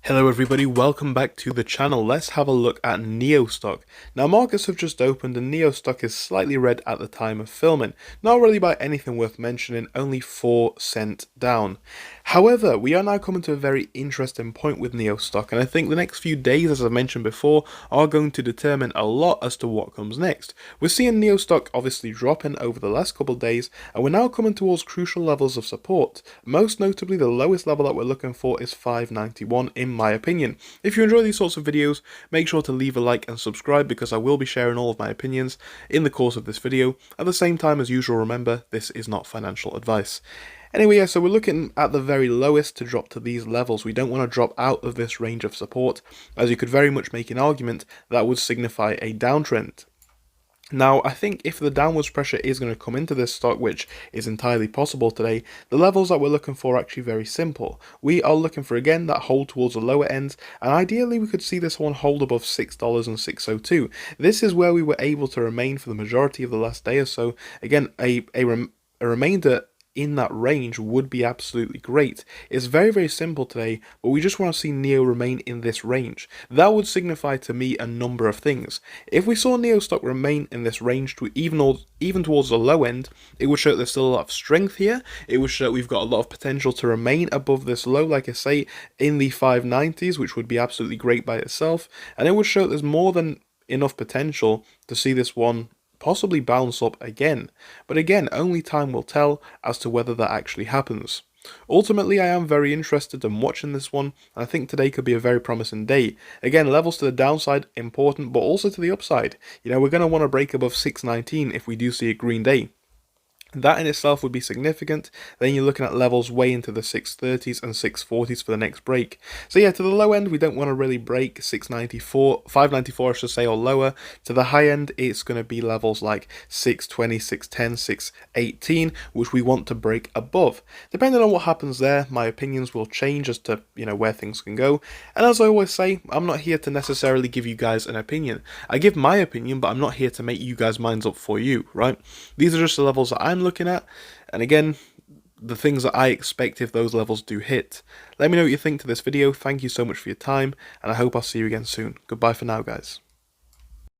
Hello everybody, welcome back to the channel. Let's have a look at Neostock. Now markets have just opened and Neostock is slightly red at the time of filming. Not really by anything worth mentioning, only 4 cents down. However, we are now coming to a very interesting point with Neostock, and I think the next few days, as I mentioned before, are going to determine a lot as to what comes next. We're seeing Neostock obviously dropping over the last couple of days, and we're now coming towards crucial levels of support. Most notably, the lowest level that we're looking for is 591 in my opinion. If you enjoy these sorts of videos, make sure to leave a like and subscribe because I will be sharing all of my opinions in the course of this video. At the same time, as usual, remember, this is not financial advice. Anyway, yeah, so we're looking at the very lowest to drop to these levels. We don't want to drop out of this range of support, as you could very much make an argument that would signify a downtrend. Now, I think if the downwards pressure is going to come into this stock, which is entirely possible today, the levels that we're looking for are actually very simple. We are looking for, again, that hold towards the lower ends, and ideally we could see this one hold above $6 and 602. This is where we were able to remain for the majority of the last day or so. Again, a remainder in that range would be absolutely great. It's very, very simple today, but we just want to see Neo remain in this range. That would signify to me a number of things. If we saw Neostock remain in this range to even towards the low end, it would show that there's still a lot of strength here. It would show that we've got a lot of potential to remain above this low, like I say, in the 590s, which would be absolutely great by itself. And it would show that there's more than enough potential to see this one possibly bounce up again, but again, only time will tell as to whether that actually happens. Ultimately, I am very interested in watching this one, and I think today could be a very promising day. Again, levels to the downside, important, but also to the upside. You know, we're going to want to break above 619 if we do see a green day. That in itself would be significant. Then you're looking at levels way into the 630s and 640s for the next break. So yeah, to the low end, we don't want to really break 694, 594 I should say, or lower. To the high end, it's going to be levels like 620, 610, 618, which we want to break above. Depending on what happens there, my opinions will change as to, you know, where things can go. And as I always say, I'm not here to necessarily give you guys an opinion. I give my opinion, but I'm not here to make you guys' minds up for you, right? These are just the levels that I'm looking at, and again, the things that I expect if those levels do hit. Let me know what you think to this video. Thank you so much for your time, and I hope I'll see you again soon. Goodbye for now, guys.